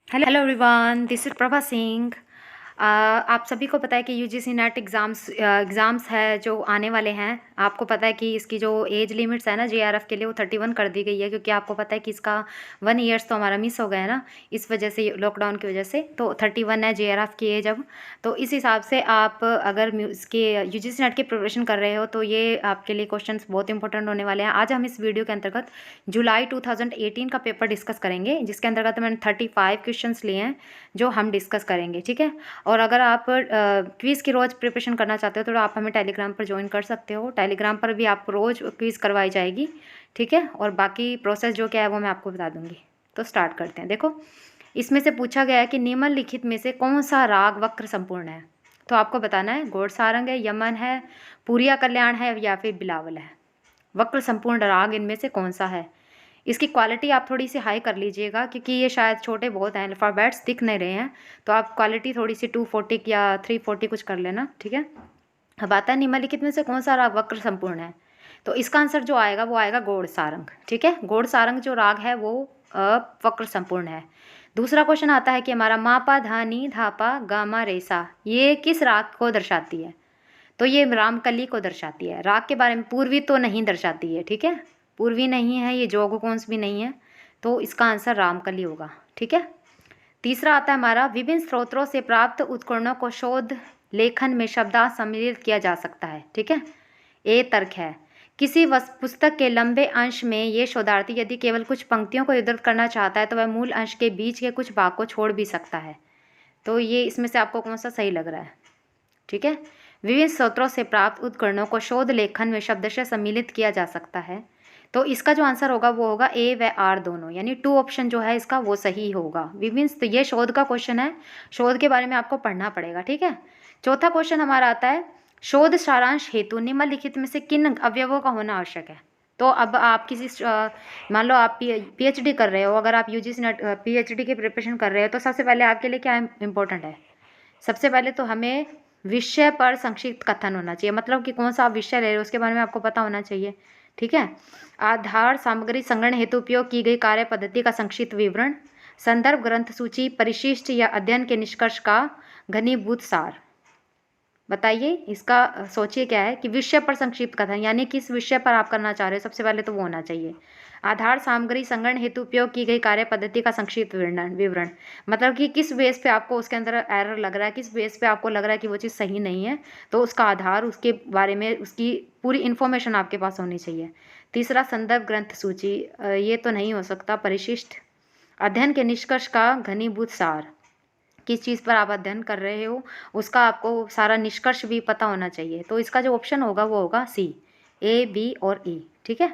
Hello everyone, this is Prabha Singh. आप सभी को पता है कि यूजीसी नेट एग्ज़ाम्स है जो आने वाले हैं। आपको पता है कि इसकी जो एज लिमिट्स है ना जेआरएफ के लिए वो 31 कर दी गई है, क्योंकि आपको पता है कि इसका 1 ईयर्स तो हमारा मिस हो गया है ना, इस वजह से, लॉकडाउन की वजह से। तो 31 है जेआरएफ की एज अब। तो इस हिसाब से आप अगर इसके यूजीसी नेट की प्रिपरेशन कर रहे हो तो ये आपके लिए क्वेश्चंस बहुत इंपॉर्टेंट होने वाले हैं। आज हम इस वीडियो के अंतर्गत जुलाई 2018 का पेपर डिस्कस करेंगे, जिसके अंतर्गत मैंने 35 क्वेश्चंस लिए हैं जो हम डिस्कस करेंगे, ठीक है। और अगर आप क्विज़ की रोज़ प्रिपरेशन करना चाहते हो तो आप हमें टेलीग्राम पर ज्वाइन कर सकते हो। टेलीग्राम पर भी आप रोज़ क्विज़ करवाई जाएगी, ठीक है। और बाकी प्रोसेस जो क्या है वो मैं आपको बता दूंगी। तो स्टार्ट करते हैं। देखो, इसमें से पूछा गया है कि निम्नलिखित में से कौन सा राग वक्र संपूर्ण है। तो आपको बताना है गौड़ सारंग है, यमन है, पूरिया कल्याण है या फिर बिलावल है। वक्र संपूर्ण राग इनमें से कौन सा है। इसकी क्वालिटी आप थोड़ी सी हाई कर लीजिएगा, क्योंकि ये शायद छोटे बहुत हैं, अल्फ़ाबेट्स दिख नहीं रहे हैं। तो आप क्वालिटी थोड़ी सी 240 या 340 कुछ कर लेना, ठीक है। अब आता है निम्नलिखित में से कौन सा राग वक्र संपूर्ण है। तो इसका आंसर जो आएगा वो आएगा गौड़ सारंग, ठीक है। गौड़ सारंग जो राग है वो वक्र संपूर्ण है। दूसरा क्वेश्चन आता है कि हमारा मापा धानी धापा गामा रेसा ये किस राग को दर्शाती है। तो ये रामकली को दर्शाती है। राग के बारे में पूर्वी तो नहीं दर्शाती है, ठीक है। पूर्वी नहीं है, ये जोगकोंस भी नहीं है, तो इसका आंसर रामकली होगा, ठीक है। तीसरा आता है हमारा विभिन्न स्रोतों से प्राप्त उपकरणों को शोध लेखन में शब्दार्थ सम्मिलित किया जा सकता है, ठीक है। ए तर्क है। किसी पुस्तक के लंबे अंश में ये शोधार्थी यदि केवल कुछ पंक्तियों को उद्धृत करना चाहता है तो वह मूल अंश के बीच के कुछ भाग को छोड़ भी सकता है। तो ये इसमें से आपको कौन सा सही लग रहा है, ठीक है। विभिन्न स्रोतों से प्राप्त उपकरणों को शोध लेखन में शब्दशः सम्मिलित किया जा सकता है। तो इसका जो आंसर होगा वो होगा ए व आर दोनों, यानी 2 ऑप्शन जो है इसका वो सही होगा। विभिन्न, तो ये शोध का क्वेश्चन है, शोध के बारे में आपको पढ़ना पड़ेगा, ठीक है। चौथा क्वेश्चन हमारा आता है शोध सारांश हेतु निम्नलिखित में से किन अवयवों का होना आवश्यक है। तो अब आप किसी मान लो आप पीएचडी कर रहे हो, अगर आप यूजीसी नेट पीएचडी की प्रिपरेशन कर रहे हो तो सबसे पहले आपके लिए क्या इंपॉर्टेंट है। सबसे पहले तो हमें विषय पर संक्षिप्त कथन होना चाहिए, मतलब कि कौन सा आप विषय ले रहे हो उसके बारे में आपको पता होना चाहिए, ठीक है। आधार सामग्री संग्रहण हेतु उपयोग की गई कार्य पद्धति का संक्षिप्त विवरण, संदर्भ ग्रंथ सूची, परिशिष्ट या अध्ययन के निष्कर्ष का घनीभूत सार। बताइए इसका सोचिए क्या है कि विषय पर संक्षिप्त कथन, यानी किस विषय पर आप करना चाह रहे हो, सबसे पहले तो वो होना चाहिए। आधार सामग्री संग्रहण हेतु उपयोग की गई कार्य पद्धति का संक्षिप्त विवरण, मतलब कि किस बेस पे आपको उसके अंदर एरर लग रहा है, किस बेस पे आपको लग रहा है कि वो चीज़ सही नहीं है, तो उसका आधार, उसके बारे में उसकी पूरी इन्फॉर्मेशन आपके पास होनी चाहिए। तीसरा संदर्भ ग्रंथ सूची, ये तो नहीं हो सकता। परिशिष्ट, अध्ययन के निष्कर्ष का घनीभूत सार, किस चीज़ पर आप अध्ययन कर रहे हो उसका आपको सारा निष्कर्ष भी पता होना चाहिए। तो इसका जो ऑप्शन होगा वो होगा सी, ए बी और ई, ठीक है।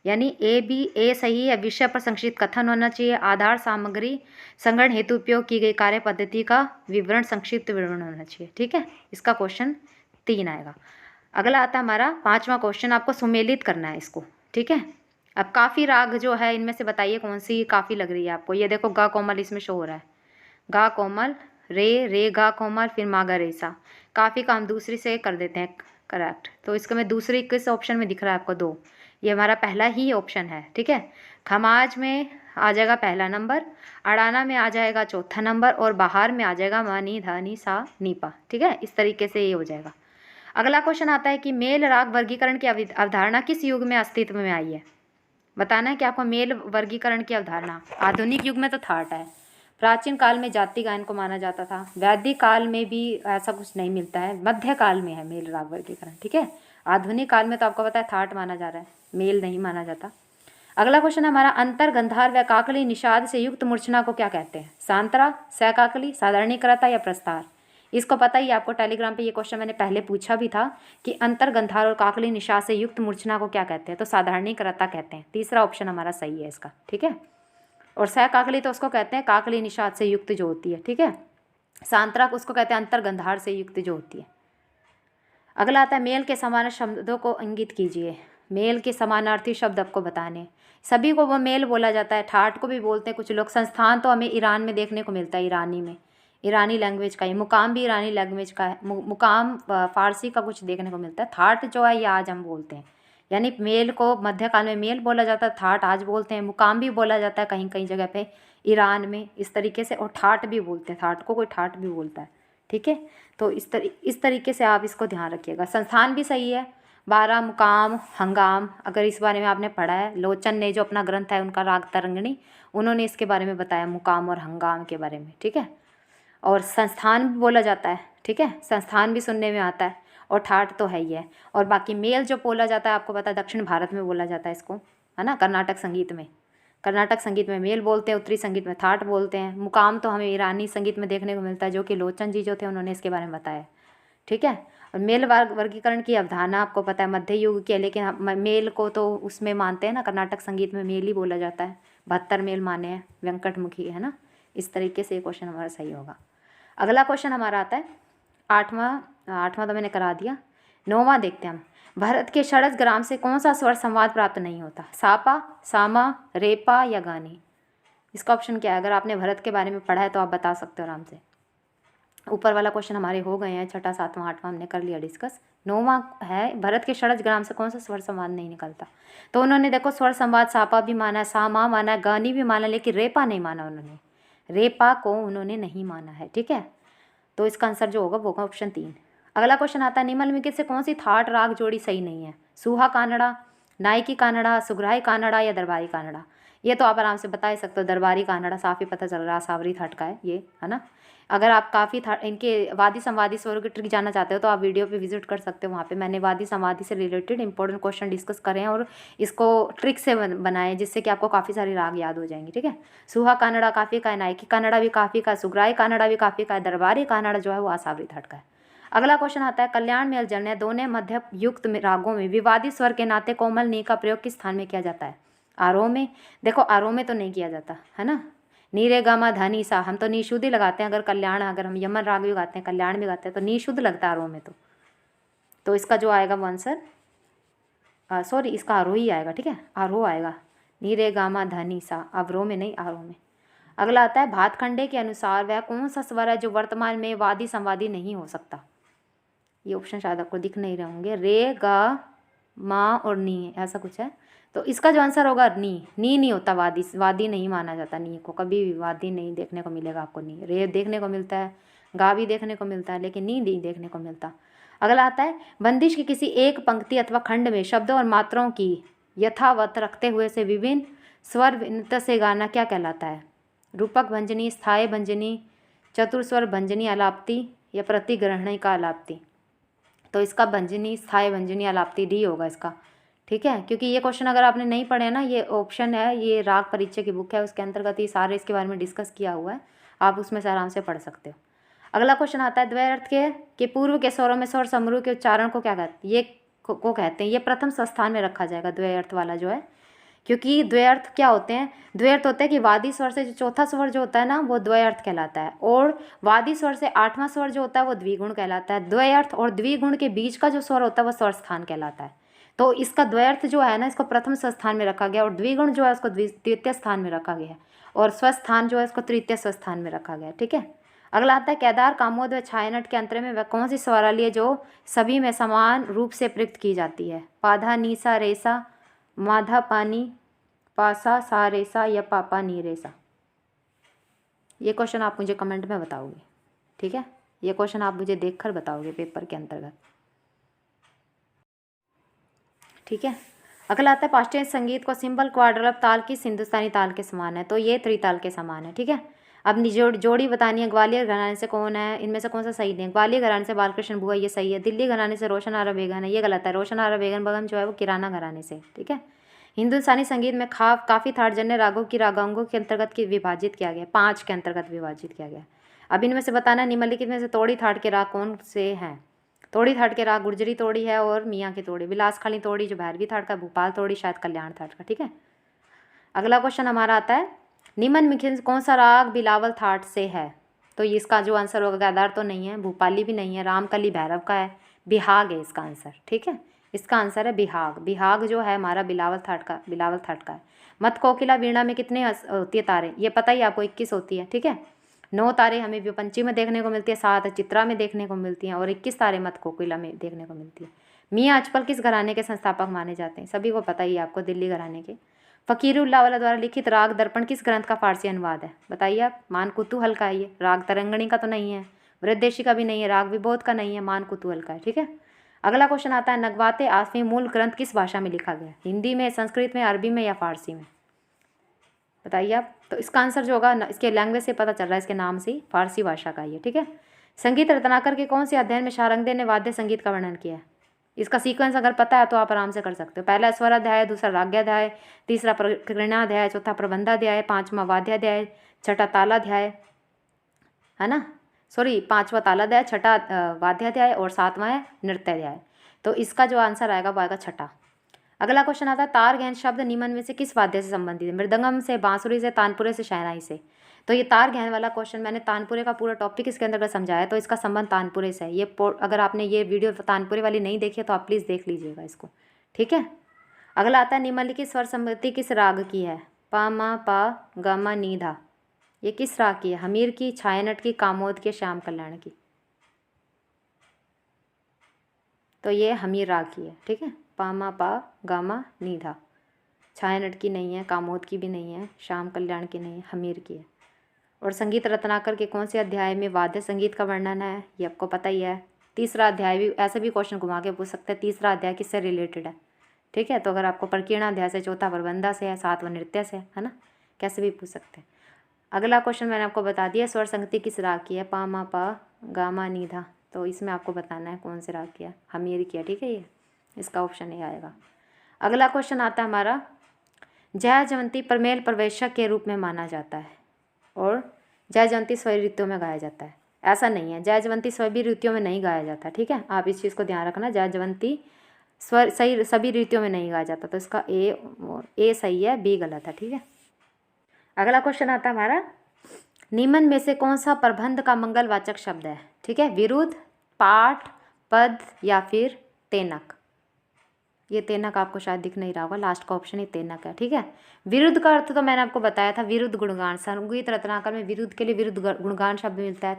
यानी ए बी, ए सही है, विषय पर संक्षिप्त कथन होना चाहिए, आधार सामग्री संग्रहण हेतु उपयोग की गई कार्य पद्धति का विवरण, संक्षिप्त विवरण होना चाहिए, ठीक है। इसका क्वेश्चन 3 आएगा। अगला आता है हमारा 5वां क्वेश्चन, आपको सुमेलित करना है इसको, ठीक है। अब काफ़ी राग जो है इनमें से बताइए कौन सी काफ़ी लग रही है आपको। ये देखो गा कोमल इसमें शो हो रहा है, गा कोमल, रे गा कोमल, फिर मागा रेसा। काफ़ी का हम दूसरी से कर देते हैं करेक्ट। तो इसको मैं दूसरी किस ऑप्शन में दिख रहा है आपको, 2, ये हमारा पहला ही ऑप्शन है, ठीक है। खमाज में आ जाएगा पहला नंबर, अड़ाना में आ जाएगा चौथा नंबर, और बाहर में आ जाएगा मानी धानी सा नीपा, ठीक है। इस तरीके से ये हो जाएगा। अगला क्वेश्चन आता है कि मेल राग वर्गीकरण की अवधारणा किस युग में अस्तित्व में आई है। बताना है कि आपको मेल वर्गीकरण की अवधारणा। आधुनिक युग में तो थाट है, प्राचीन काल में जाति गायन को माना जाता था, वैदिक काल में भी ऐसा कुछ नहीं मिलता है, मध्य काल में है मेल राग वर्गीकरण, ठीक है। आधुनिक काल में तो आपको पता है थाट माना जा रहा है, मेल नहीं माना जाता। अगला क्वेश्चन हमारा अंतर गंधार व काकली निषाद से युक्त मूर्छना को क्या कहते हैं। सांतरा, सकाकली, साधारणीकृता या प्रस्तार। इसको पता ही आपको, टेलीग्राम पे ये क्वेश्चन मैंने पहले पूछा भी था कि अंतर गंधार और काकली निषाद से युक्त मूर्छना को क्या कहते हैं। तो साधारणीकृता कहते हैं। तीसरा ऑप्शन हमारा सही है इसका, ठीक है। और काकली तो उसको कहते हैं काकली निषाद से युक्त जो होती है, ठीक है। सांतरा उसको कहते हैं अंतर गंधार से युक्त जो होती है। अगला आता है मेल के समान शब्दों को इंगित कीजिए। मेल के समानार्थी शब्द आपको बताने, सभी को वो मेल बोला जाता है, ठाट को भी बोलते हैं कुछ लोग। संस्थान तो हमें ईरान में देखने को मिलता है, ईरानी में, ईरानी लैंग्वेज का ही। मुकाम भी ईरानी लैंग्वेज का है, मुकाम फारसी का कुछ देखने को मिलता है। थाट जो है ये आज हम बोलते हैं, यानी मेल को मध्यकाल में मेल बोला जाता है, थाट आज बोलते हैं। मुकाम भी बोला जाता है कहीं कहीं जगह पे, ईरान में, इस तरीके से। और ठाट भी बोलते हैं, ठाट को कोई ठाट भी बोलता है, ठीक है। तो इस तरीके से आप इसको ध्यान रखिएगा। संस्थान भी सही है, 12 मुकाम हंगाम, अगर इस बारे में आपने पढ़ा है, लोचन ने जो अपना ग्रंथ है उनका राग तरंगिणी, उन्होंने इसके बारे में बताया, मुकाम और हंगाम के बारे में, ठीक है। और संस्थान भी बोला जाता है, ठीक है, संस्थान भी सुनने में आता है। और ठाट तो है ही है। और बाकी मेल जो बोला जाता है, आपको पता है दक्षिण भारत में बोला जाता है इसको, है ना, कर्नाटक संगीत में। कर्नाटक संगीत में मेल बोलते हैं, उत्तरी संगीत में ठाट बोलते हैं। मुकाम तो हमें ईरानी संगीत में देखने को मिलता है, जो कि लोचन जी जो थे उन्होंने इसके बारे में बताया, ठीक है। और मेल वर्गीकरण की अवधारणा आपको पता है मध्य युग की है, लेकिन मेल को तो उसमें मानते हैं ना, कर्नाटक संगीत में मेल ही बोला जाता है। 72 मेल माने हैं, वेंकटमुखी, है ना। इस तरीके से ये क्वेश्चन हमारा सही होगा। अगला क्वेश्चन हमारा आता है 8वां तो मैंने करा दिया। 9वां देखते हैं हम। भरत के षड्ज ग्राम से कौन सा स्वर संवाद प्राप्त नहीं होता? सापा, सामा, रेपा या गानी? इसका ऑप्शन क्या है? अगर आपने भरत के बारे में पढ़ा है तो आप बता सकते हो आराम से। ऊपर वाला क्वेश्चन हमारे हो गए हैं, 6, 7, 8वां हमने कर लिया डिस्कस। 9वां है, भरत के षड्ज ग्राम से कौन सा स्वर संवाद नहीं निकलता? तो उन्होंने देखो स्वर संवाद सापा भी माना, सामा माना, गानी भी माना, लेकिन रेपा नहीं माना उन्होंने। रेपा को उन्होंने नहीं माना है, ठीक है। तो इसका आंसर जो होगा वो होगा ऑप्शन 3। अगला क्वेश्चन आता है, निम्नलिखित से कौन सी थाट राग जोड़ी सही नहीं है? सूहा कानड़ा, नायकी कानड़ा, सुग्राही कानड़ा या दरबारी कानड़ा? ये तो आप आराम से बता ही सकते हो, दरबारी कानड़ा साफ ही पता चल रहा है, सावरी थाट का है ये, है ना। अगर आप काफ़ी इनके वादी संवादी स्वरों की ट्रिक जानना चाहते हो तो आप वीडियो पे विजिट कर सकते हो, वहाँ पे मैंने वादी संवादी से रिलेटेड इंपॉर्टेंट क्वेश्चन डिस्कस करे हैं और इसको ट्रिक से बनाए, जिससे कि आपको काफ़ी सारी राग याद हो जाएंगी, ठीक है। सूहा कानड़ा काफ़ी का है, नायकी कानड़ा भी काफ़ी का है, सुग्राही कानड़ा भी काफ़ी का है, दरबारी कानड़ा जो है वो आसावरी थाट का है। अगला क्वेश्चन आता है, कल्याण में अल्जन्य दोनों मध्य युक्त रागों में विवादी स्वर के नाते कोमल नी का प्रयोग किस स्थान में किया जाता है? आरोह में। देखो आरोह में तो नहीं किया जाता, है ना। नी रे गा मा धा नी सा, हम तो नी शुद्ध ही लगाते हैं। अगर कल्याण, अगर हम यमन राग भी गाते हैं, कल्याण भी गाते हैं, तो नी शुद्ध लगता है आरोह में। तो इसका जो आएगा वो आंसर, सॉरी, इसका आरोह ही आएगा, ठीक है, आरोह आएगा। नी रे गा मा धा नी सा, अवरोह में नहीं, आरोह में। अगला आता है, भातखंडे के अनुसार वह कौन सा स्वर है जो वर्तमान में वादी संवादी नहीं हो सकता? ये ऑप्शन शायद आपको दिख नहीं रहे होंगे, रे गा मा और नी, ऐसा कुछ है। तो इसका जो आंसर होगा नी नहीं होता, वादी नहीं माना जाता। नी को कभी भी वादी नहीं देखने को मिलेगा आपको। नी, रे देखने को मिलता है, गा भी देखने को मिलता है, लेकिन नी नहीं देखने को मिलता। अगला आता है, बंदिश की किसी एक पंक्ति अथवा खंड में शब्दों और मात्राओं की यथावत रखते हुए से विभिन्न स्वर भिन्नता से गाना क्या कहलाता है? रूपक भंजनी, स्थायी भंजनी, चतुर्स्वर भंजनी अलाप्ति या प्रतिग्रहणी का अलाप्ति? तो इसका भंजनी, स्थायी भंजनी, अलाप्ति, डी होगा इसका, ठीक है। क्योंकि ये क्वेश्चन अगर आपने नहीं पढ़े ना, ये ऑप्शन है, ये राग परिचय की बुक है, उसके अंतर्गत ये सारे इसके बारे में डिस्कस किया हुआ है, आप उसमें से आराम से पढ़ सकते हो। अगला क्वेश्चन आता है, द्वैर्थ के पूर्व के स्वरों में स्वर समूह के उच्चारण को क्या कहते हैं? ये को कहते हैं, ये प्रथम स्थान में रखा जाएगा, द्वैर्थ वाला जो है। क्योंकि द्वैर्थ क्या होते हैं? द्वैर्थ होते हैं कि वादी स्वर से जो चौथा स्वर जो होता है ना, वो द्वैर्थ कहलाता है, और वादी स्वर से 8वां स्वर जो होता है वो द्विगुण कहलाता है। द्वैर्थ और द्विगुण के बीच का जो स्वर होता है वो स्वर स्थान कहलाता है। तो इसका द्वैर्थ जो है ना, इसको प्रथम स्थान में रखा गया, और द्विगुण जो है उसको द्वितीय स्थान में रखा गया, और स्वस्थान जो है उसको तृतीय स्वस्थान में रखा गया, ठीक है। अगला आता है, केदार, कामोद व छायानट के अंतर में वह कौन सी स्वराली है जो सभी में समान रूप से प्रयुक्त की जाती है? पाधा नीसा रेसा, माधा पानी, पासा सा रेसा या पापा नी रेसा? ये क्वेश्चन आप मुझे कमेंट में बताओगे, ठीक है। ये क्वेश्चन आप मुझे देखकर बताओगे पेपर के अंतर्गत, ठीक है। अगला आता है, पाश्चात्य संगीत को सिंबल क्वाड्रप ताल किस हिंदुस्तानी ताल के समान है? तो ये त्रिताल के समान है, ठीक है। अब जोड़ी बतानी है, ग्वालियर घराने से कौन है, इनमें से कौन सा सही नहीं है? ग्वालियर घराने से बालकृष्ण बुआ, ये सही है। दिल्ली घराने से रोशन आरा बेगम है, ये गलत है। रोशन आरा बेगम जो है वो किराना घराने से, ठीक है। हिंदुस्तानी संगीत में काफ़ी थाटजन्य रागों की रागांगों के अंतर्गत विभाजित किया गया, 5 के अंतर्गत विभाजित किया गया। अब इनमें से बताना, निम्नलिखित में से तोड़ी थाट के राग कौन से हैं? तोड़ी थाट के राग गुर्जरी तोड़ी है और मियाँ की तोड़ी, विलास खाली तोड़ी जो भैरवी थाट का, भोपाल तोड़ी शायद कल्याण थाट का, ठीक है। अगला क्वेश्चन हमारा आता है, निम्नलिखित कौन सा राग बिलावल थाट से है? तो इसका जो आंसर होगा, गादार तो नहीं है, भूपाली भी नहीं है, रामकली भैरव का है, बिहाग है इसका आंसर, ठीक है। इसका आंसर है बिहाग। बिहाग जो है हमारा बिलावल थाट का है। मत कोकिला वीणा में कितने होती है तारे? ये पता ही आपको, 21 होती है, ठीक है। 9 तारे हमें विपंची में देखने को मिलती है, 7 चित्रा में देखने को मिलती हैं, और 21 तारे मत कोकिला में देखने को मिलती है। मियाँ अचपल किस घराने के संस्थापक माने जाते हैं? सभी को पता ही है आपको, दिल्ली घराने के। फ़कीरुल्लाह वाला द्वारा लिखित राग दर्पण किस ग्रंथ का फारसी अनुवाद है? बताइए आप। मान कुतूहल का है ये, राग तरंगणी का तो नहीं है, वृद्देशी का भी नहीं है, राग विबोध का नहीं है, मान कुतूहल का है। ठीक है। अगला क्वेश्चन आता है, नगवाते आसमी मूल ग्रंथ किस भाषा में लिखा गया? हिंदी में, संस्कृत में, अरबी में या फारसी में? बताइए आप। तो इसका आंसर जो होगा, इसके लैंग्वेज से पता चल रहा है, इसके नाम से फारसी भाषा का ये। ठीक है। संगीत रत्नाकर के कौन से अध्ययन में शारंगदेव ने वाद्य संगीत का वर्णन किया है? इसका सीक्वेंस अगर पता है तो आप आराम से कर सकते हो। पहला स्वराध्याय, दूसरा राग्याध्याय, तीसरा प्रकरणाध्याय, चौथा प्रबंधाध्याय, पांचवा वाद्याध्याय, छठा तालाध्याय, है ना, सॉरी, पांचवा तालाध्याय, छठा वाद्याध्याय और सातवां है नृत्याध्याय। तो इसका जो आंसर आएगा वो आएगा छठा। अगला क्वेश्चन आता है, तार गेंद शब्द निम्न में से किस वाद्य से संबंधित है? मृदंगम से, बांसुरी से, तानपुरे से, शहनाई से? तो ये तार गेंद वाला क्वेश्चन मैंने तानपुरे का पूरा टॉपिक इसके अंतर्गत समझाया, तो इसका संबंध तानपुरे से है। ये अगर आपने ये वीडियो तानपुरे वाली नहीं देखी तो आप प्लीज़ देख लीजिएगा इसको। ठीक है। अगला आता है, निम्नलिखित स्वर संगति किस राग की है? पा मा पा गा मा नी धा। ये किस राग की है? हमीर की, छायानट की, कामोद की, श्याम कल्याण की? तो ये हमीर राग की है। ठीक है। पा मा पा गा मा नी धा। छायानट की नहीं है, कामोद की भी नहीं है, श्याम कल्याण की नहीं है, हमीर की है। और संगीत रत्नाकर के कौन से अध्याय में वाद्य संगीत का वर्णन है? ये आपको पता ही है। तीसरा अध्याय भी, ऐसे भी क्वेश्चन घुमा के पूछ सकते हैं, तीसरा अध्याय किससे रिलेटेड है? ठीक है। तो अगर आपको प्रकीर्णाध्याय से, चौथा प्रबंधा से है, सातवां नृत्य से है ना, कैसे भी पूछ सकते हैं। अगला क्वेश्चन मैंने आपको बता दिया, स्वर संगति किस राग की है? पा मा पा गा मा नी धा। तो इसमें आपको बताना है कौन से राग की है, हमीर की है। ठीक है। ये इसका ऑप्शन ए आएगा। अगला क्वेश्चन आता है हमारा, जयजयंती प्रमेल प्रवेशक के रूप में माना जाता है और जयजयंती सभी ऋतुओं में गाया जाता है। ऐसा नहीं है, जयजयंती सभी ऋतुओं में नहीं गाया जाता। ठीक है। आप इस चीज़ को ध्यान रखना, जयजयंती स्वर सही सभी ऋतुओं में नहीं गाया जाता। तो इसका ए सही है, बी गलत है। ठीक है। अगला क्वेश्चन आता है हमारा, निम्न में से कौन सा प्रबंध का मंगलवाचक शब्द है? ठीक है। विरुद्ध, पाठ, पद या फिर तेनक? ये तेनक आपको शायद दिख नहीं रहा होगा, लास्ट का ऑप्शन ही तेनक है। ठीक है। विरुद्ध का अर्थ तो मैंने आपको बताया था, विरुद्ध गुणगान। संगीत रत्नाकर में विरुद्ध के लिए विरुद्ध गुणगान शब्द मिलता है।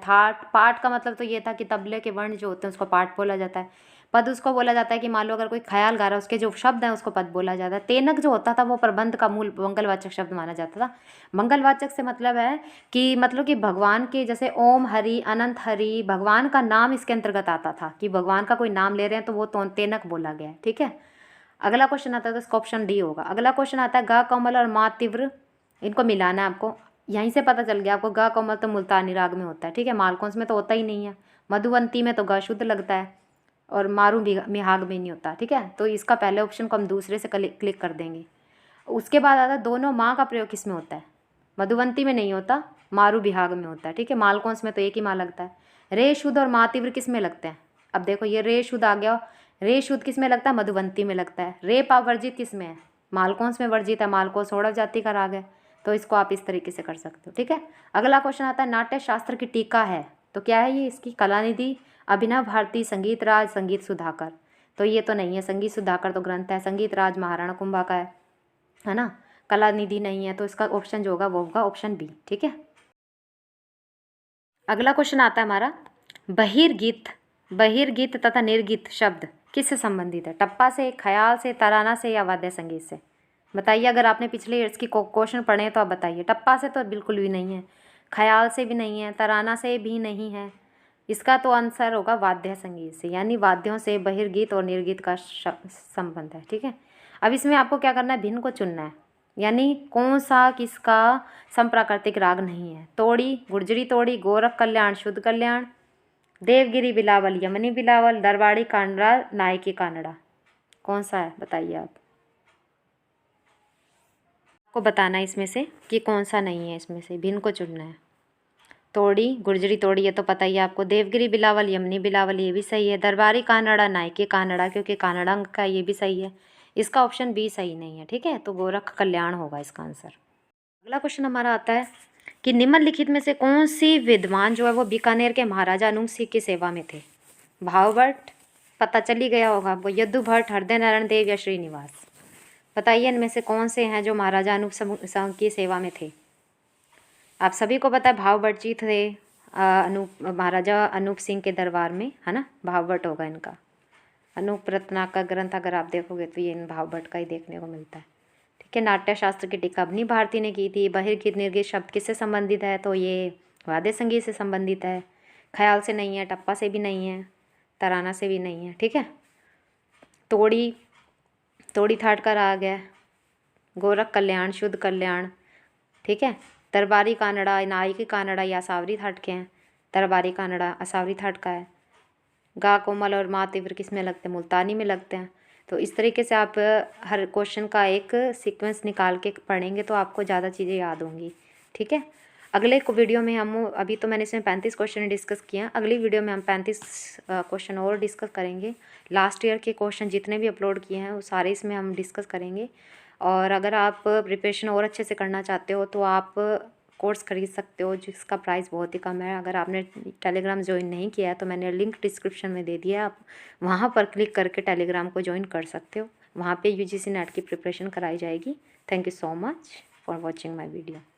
पाठ का मतलब तो ये था कि तबले के वर्ण जो होते हैं उसको पाठ बोला जाता है। पद उसको बोला जाता है कि मान लो अगर कोई ख्याल गा रहा है, उसके जो शब्द हैं उसको पद बोला जाता है। तेनक जो होता था वो प्रबंध का मूल मंगलवाचक शब्द माना जाता था। मंगलवाचक से मतलब है कि भगवान के, जैसे ओम हरि, अनंत हरि, भगवान का नाम इसके अंतर्गत आता था, कि भगवान का कोई नाम ले रहे हैं तो वो तेनक बोला गया है। ठीक है। अगला क्वेश्चन आता है, तो इसका ऑप्शन डी होगा। अगला क्वेश्चन आता है, गा कोमल और मा तीव्र, इनको मिलाना है आपको। यहीं से पता चल गया आपको, गा कोमल तो मुल्तानी राग में होता है। ठीक है। मालकोंस में तो होता ही नहीं है। मधुवंती में तो गा शुद्ध लगता है और मारू मिहाग में नहीं होता। ठीक है। तो इसका पहले ऑप्शन को हम दूसरे से क्लिक कर देंगे। उसके बाद आता है, दोनों माँ का प्रयोग किस में होता है? मधुवंती में नहीं होता, मारू बिहाग में होता है। ठीक है। मालकोंस में तो एक ही माँ लगता है। रे शुद्ध और मा तीव्र किस में लगते हैं? अब देखो, ये रे शुद्ध आ गया। रे शुद्ध किस में लगता है? मधुवंती में लगता है। रे पा वर्जित किस में है? मालकोंस में वर्जित है। मालकोंस ओढ़व जाति का राग है। तो इसको आप इस तरीके से कर सकते हो। ठीक है। अगला क्वेश्चन आता है, नाट्य शास्त्र की टीका है, तो क्या है ये इसकी? कलानिधि, अभिनव भारती, संगीत राज, संगीत सुधाकर? तो ये तो नहीं है, संगीत सुधाकर तो ग्रंथ है, संगीत राज महाराणा कुंभा का है ना, कलानिधि नहीं है। तो इसका ऑप्शन जो होगा वो होगा ऑप्शन बी। ठीक है। अगला क्वेश्चन आता है हमारा, बहिर्गीत तथा निर्गीत शब्द किससे संबंधित है? टप्पा से, ख्याल से, तराना से या वाद्य संगीत से? बताइए। अगर आपने पिछले ईयर्स की क्वेश्चन पढ़े हैं तो आप बताइए। टप्पा से तो बिल्कुल भी नहीं है, ख्याल से भी नहीं है, तराना से भी नहीं है। इसका तो आंसर होगा वाद्य संगीत से, यानी वाद्यों से बहिर्गीत और निर्गीत का संबंध है। ठीक है। अब इसमें आपको क्या करना है? भिन्न को चुनना है, यानी कौन सा किसका संप्राकृतिक राग नहीं है? तोड़ी, गुर्जरी तोड़ी, गोरख कल्याण, शुद्ध कल्याण, देवगिरी बिलावल, यमनी बिलावल, दरबाड़ी कानड़ा, नायकी कानड़ा? कौन सा है बताइए आप। आपको बताना है इसमें से कि कौन सा नहीं है, इसमें से भिन्न को चुनना है। तोड़ी, गुर्जरी तोड़ी ये तो पता ही है आपको, देवगिरी बिलावल, यमनी बिलावल ये भी सही है, दरबारी कानड़ा, नायकी कानड़ा क्योंकि कानड़ा अंग का ये भी सही है। इसका ऑप्शन बी सही नहीं है। ठीक है। तो गोरख कल्याण होगा इसका आंसर। अगला क्वेश्चन हमारा आता है कि निम्नलिखित में से कौन सी विद्वान जो है वो बीकानेर के महाराजा अनूप सिंह की सेवा में थे? भावभट्ट, पता चल ही गया होगा आपको, यदु भट्ट, हृदय नारायण देव या श्रीनिवास? बताइए इनमें से कौन से हैं जो महाराजा अनूप सिंह की सेवा में थे? आप सभी को पता है भावभट्ट जी थे महाराजा अनूप सिंह के दरबार में, है ना, भावभट्ट होगा इनका। अनूप रत्नाकर ग्रंथ अगर आप देखोगे तो ये इन भावभट्ट का ही देखने को मिलता है। ठीक है। कि नाट्य शास्त्र की टीका अवनी भारती ने की थी। बहिर्गीत निर्गीत शब्द किससे संबंधित है, तो ये वाद्य संगीत से संबंधित है। ख्याल से नहीं है, टप्पा से भी नहीं है, तराना से भी नहीं है। ठीक है। तोड़ी, तोड़ी थाट का राग है। गोरख कल्याण, शुद्ध कल्याण। ठीक है। दरबारी कानड़ा, नायकी कानड़ा या असावरी थाट के हैं। दरबारी कानड़ा असावरी थाट का है। गा कोमल और मा तीव्र किस में लगते हैं, मुल्तानी में लगते हैं। तो इस तरीके से आप हर क्वेश्चन का एक सीक्वेंस निकाल के पढ़ेंगे तो आपको ज़्यादा चीज़ें याद होंगी। ठीक है। अगले को वीडियो में हम, अभी तो मैंने इसमें 35 क्वेश्चन डिस्कस किए हैं, अगली वीडियो में हम 35 क्वेश्चन और डिस्कस करेंगे। लास्ट ईयर के क्वेश्चन जितने भी अपलोड किए हैं वो सारे इसमें हम डिस्कस करेंगे। और अगर आप प्रिपरेशन और अच्छे से करना चाहते हो तो आप कोर्स खरीद सकते हो, जिसका प्राइस बहुत ही कम है। अगर आपने टेलीग्राम ज्वाइन नहीं किया है तो मैंने लिंक डिस्क्रिप्शन में दे दिया है, आप वहाँ पर क्लिक करके टेलीग्राम को ज्वाइन कर सकते हो। वहाँ पे यूजीसी नेट की प्रिपरेशन कराई जाएगी। Thank you so much for watching my video.